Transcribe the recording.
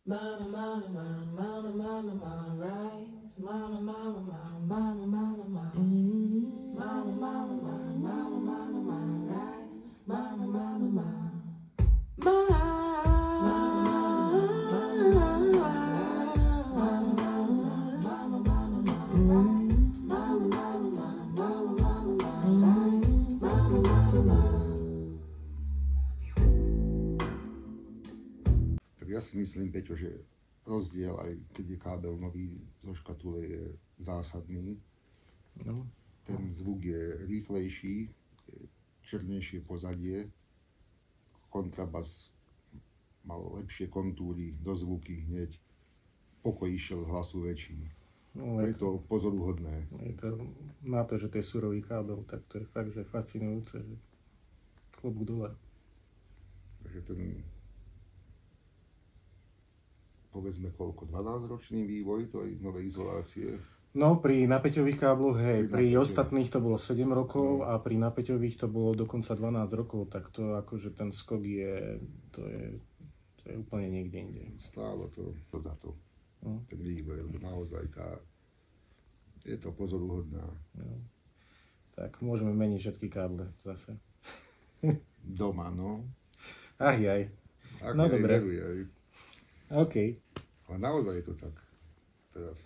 Mama, mama, mama, mama, mama, mama, rise. Mama, mama, mama, mama, mama, mama. Mama, mama, mama, mama, mama, mama, rise. Mama, mama, mama. Ja si myslím, Peťo, že rozdiel, aj keď je kábel nový zo škatule, je zásadný. No. Ten zvuk je rýchlejší, černejšie pozadie, kontrabas mal lepšie kontúry, dozvuky hneď, pokoj išiel z hlasu väčší. No, je to pozoruhodné. Na to, že to je surový kábel, tak to je fakt, že fascinujúce, že klobúk dole. Takže ten, povedzme koľko, 12-ročný vývoj tej novej izolácie. No, pri napäťových kábloch, hej, pri ostatných to bolo 7 rokov a pri napäťových to bolo dokonca 12 rokov, tak to akože ten skok je úplne niekde inde. Stálo to za to, ten vývoj, naozaj je to pozoruhodná. No. Tak môžeme meniť všetky káble zase. Doma, no. Aj. No dobre. Veruj. OK. Ale naozaj je to tak teraz.